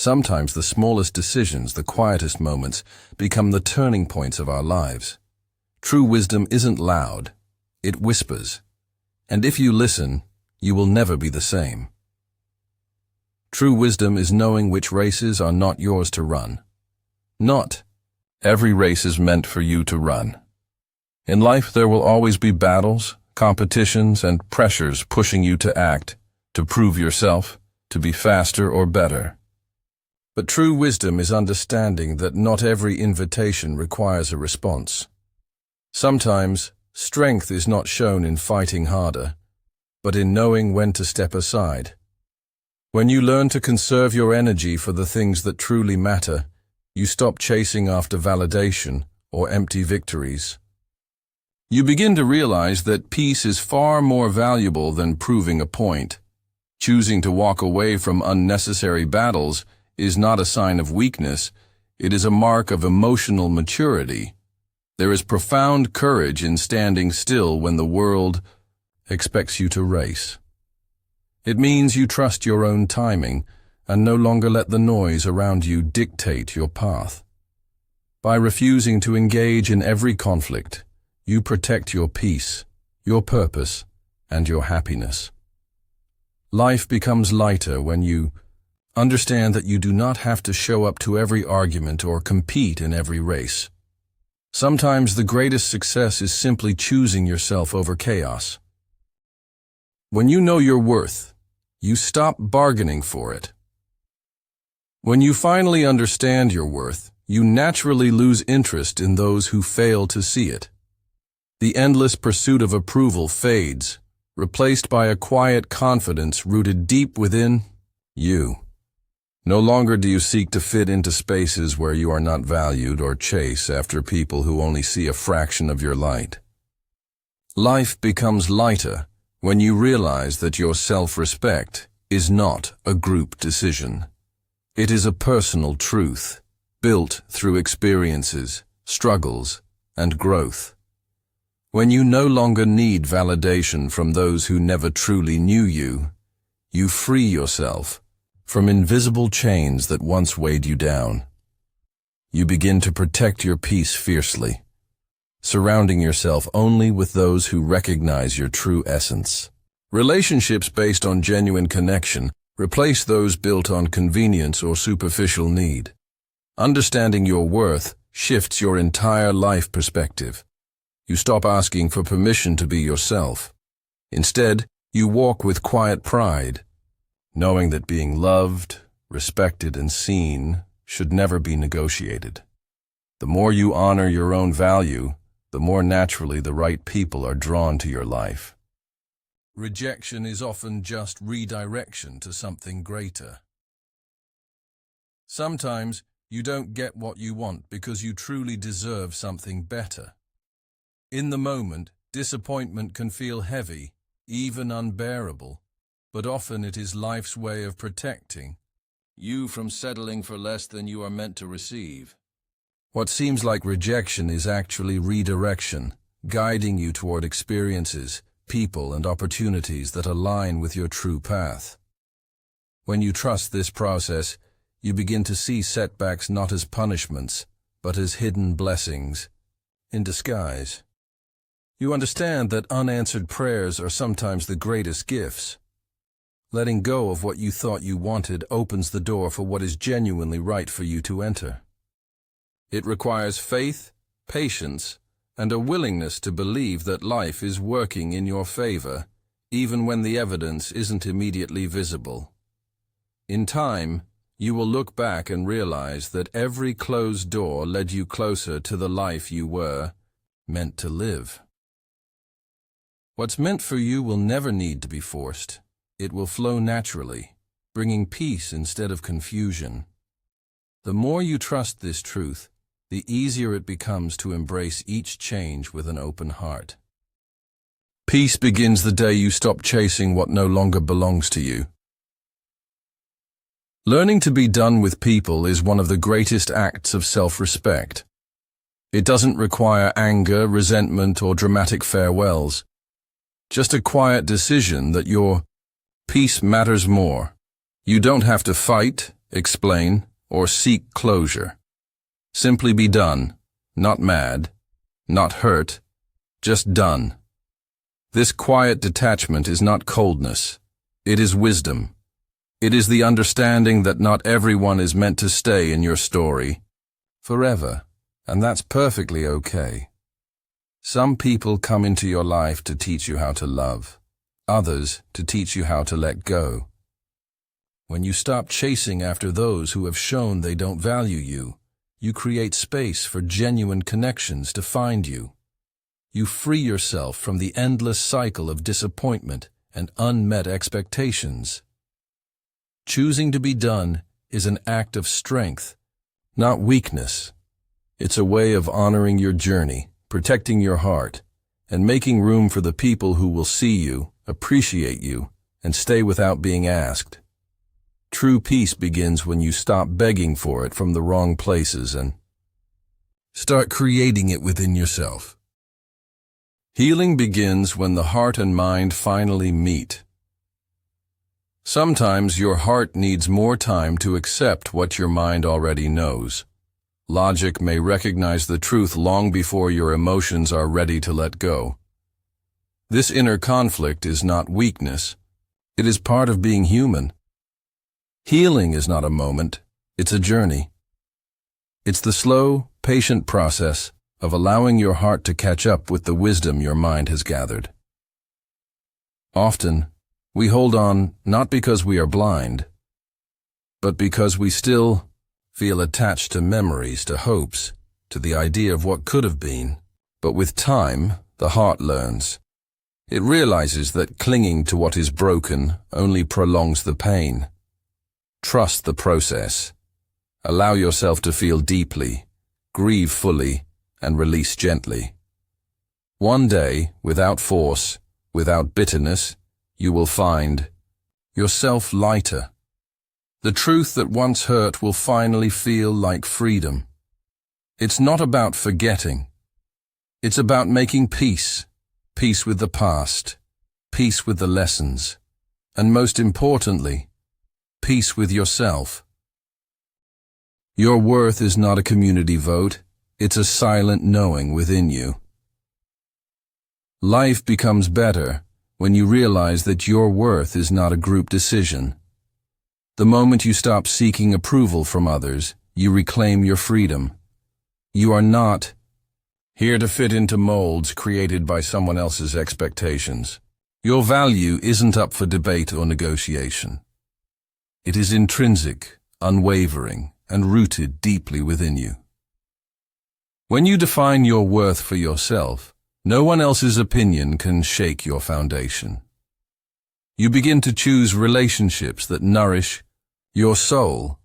Sometimes the smallest decisions, the quietest moments, become the turning points of our lives. True wisdom isn't loud, it whispers. And if you listen, you will never be the same. True wisdom is knowing which races are not yours to run. Not every race is meant for you to run. In life, there will always be battles, competitions, and pressures pushing you to act, to prove yourself, to be faster or better. But true wisdom is understanding that not every invitation requires a response. Sometimes, strength is not shown in fighting harder, but in knowing when to step aside. When you learn to conserve your energy for the things that truly matter, you stop chasing after validation or empty victories. You begin to realize that peace is far more valuable than proving a point. Choosing to walk away from unnecessary battles is not a sign of weakness, it is a mark of emotional maturity. There is profound courage in standing still when the world expects you to race. It means you trust your own timing and no longer let the noise around you dictate your path. By refusing to engage in every conflict, you protect your peace, your purpose, and your happiness. Life becomes lighter when you understand that you do not have to show up to every argument or compete in every race. Sometimes the greatest success is simply choosing yourself over chaos. When you know your worth, you stop bargaining for it. When you finally understand your worth, you naturally lose interest in those who fail to see it. The endless pursuit of approval fades, replaced by a quiet confidence rooted deep within you. No longer do you seek to fit into spaces where you are not valued or chase after people who only see a fraction of your light. Life becomes lighter when you realize that your self-respect is not a group decision. It is a personal truth, built through experiences, struggles, and growth. When you no longer need validation from those who never truly knew you, you free yourself from invisible chains that once weighed you down. You begin to protect your peace fiercely, surrounding yourself only with those who recognize your true essence. Relationships based on genuine connection replace those built on convenience or superficial need. Understanding your worth shifts your entire life perspective. You stop asking for permission to be yourself. Instead, you walk with quiet pride, knowing that being loved, respected, and seen should never be negotiated. The more you honor your own value, the more naturally the right people are drawn to your life. Rejection is often just redirection to something greater. Sometimes you don't get what you want because you truly deserve something better. In the moment, disappointment can feel heavy, even unbearable, but often it is life's way of protecting you from settling for less than you are meant to receive. What seems like rejection is actually redirection, guiding you toward experiences, people, and opportunities that align with your true path. When you trust this process, you begin to see setbacks not as punishments, but as hidden blessings in disguise. You understand that unanswered prayers are sometimes the greatest gifts. Letting go of what you thought you wanted opens the door for what is genuinely right for you to enter. It requires faith, patience, and a willingness to believe that life is working in your favor, even when the evidence isn't immediately visible. In time, you will look back and realize that every closed door led you closer to the life you were meant to live. What's meant for you will never need to be forced. It will flow naturally, bringing peace instead of confusion. The more you trust this truth, the easier it becomes to embrace each change with an open heart. Peace begins the day you stop chasing what no longer belongs to you. Learning to be done with people is one of the greatest acts of self-respect. It doesn't require anger, resentment, or dramatic farewells. Just a quiet decision that your peace matters more. You don't have to fight, explain, or seek closure. Simply be done, not mad, not hurt, just done. This quiet detachment is not coldness. It is wisdom. It is the understanding that not everyone is meant to stay in your story forever, and that's perfectly okay. Some people come into your life to teach you how to love, others to teach you how to let go. When you stop chasing after those who have shown they don't value you, you create space for genuine connections to find you. You free yourself from the endless cycle of disappointment and unmet expectations. Choosing to be done is an act of strength, not weakness. It's a way of honoring your journey, protecting your heart, and making room for the people who will see you, appreciate you, and stay without being asked. True peace begins when you stop begging for it from the wrong places and start creating it within yourself. Healing begins when the heart and mind finally meet. Sometimes your heart needs more time to accept what your mind already knows. Logic may recognize the truth long before your emotions are ready to let go. This inner conflict is not weakness. It is part of being human. Healing is not a moment, it's a journey. It's the slow, patient process of allowing your heart to catch up with the wisdom your mind has gathered. Often, we hold on not because we are blind, but because we still feel attached to memories, to hopes, to the idea of what could have been. But with time, the heart learns. It realizes that clinging to what is broken only prolongs the pain. Trust the process. Allow yourself to feel deeply, grieve fully, and release gently. One day, without force, without bitterness, you will find yourself lighter. The truth that once hurt will finally feel like freedom. It's not about forgetting. It's about making peace. Peace with the past, peace with the lessons, and most importantly, peace with yourself. Your worth is not a community vote, it's a silent knowing within you. Life becomes better when you realize that your worth is not a group decision. The moment you stop seeking approval from others, you reclaim your freedom. You are not here to fit into molds created by someone else's expectations. Your value isn't up for debate or negotiation. It is intrinsic, unwavering, and rooted deeply within you. When you define your worth for yourself, no one else's opinion can shake your foundation. You begin to choose relationships that nourish your soul,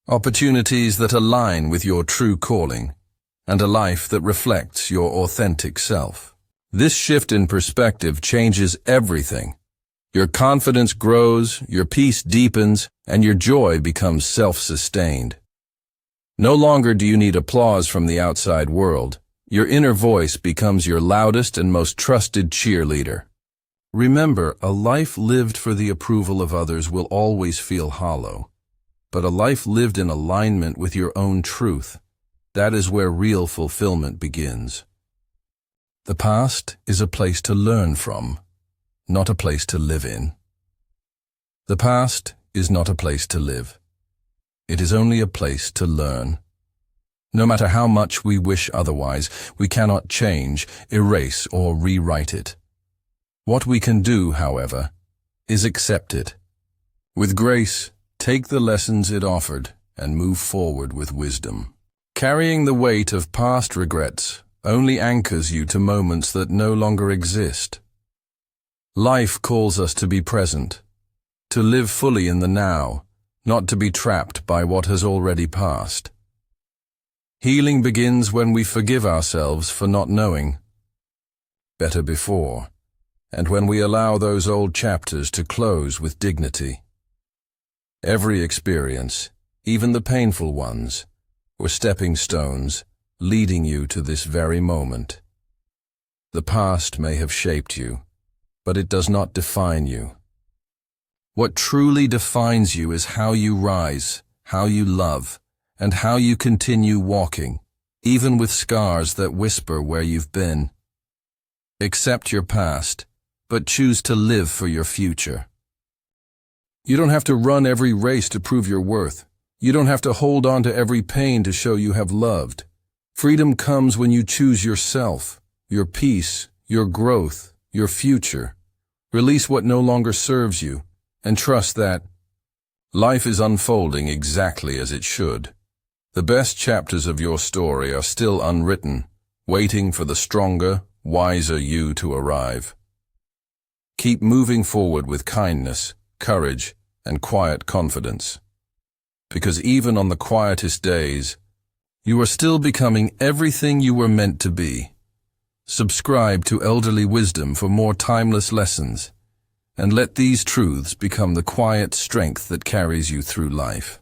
opportunities that align with your true calling, and a life that reflects your authentic self. This shift in perspective changes everything. Your confidence grows, your peace deepens, and your joy becomes self-sustained. No longer do you need applause from the outside world. Your inner voice becomes your loudest and most trusted cheerleader. Remember, a life lived for the approval of others will always feel hollow, but a life lived in alignment with your own truth, that is where real fulfillment begins. The past is a place to learn from, not a place to live in. The past is not a place to live. It is only a place to learn. No matter how much we wish otherwise, we cannot change, erase, or rewrite it. What we can do, however, is accept it. With grace, take the lessons it offered and move forward with wisdom. Carrying the weight of past regrets only anchors you to moments that no longer exist. Life calls us to be present, to live fully in the now, not to be trapped by what has already passed. Healing begins when we forgive ourselves for not knowing better before, and when we allow those old chapters to close with dignity. Every experience, even the painful ones, were stepping stones leading you to this very moment. The past may have shaped you, but it does not define you. What truly defines you is how you rise, how you love, and how you continue walking, even with scars that whisper where you've been. Accept your past, but choose to live for your future. You don't have to run every race to prove your worth. You don't have to hold on to every pain to show you have loved. Freedom comes when you choose yourself, your peace, your growth, your future. Release what no longer serves you, and trust that life is unfolding exactly as it should. The best chapters of your story are still unwritten, waiting for the stronger, wiser you to arrive. Keep moving forward with kindness, courage, and quiet confidence. Because even on the quietest days, you are still becoming everything you were meant to be. Subscribe to Elderly Wisdom for more timeless lessons, and let these truths become the quiet strength that carries you through life.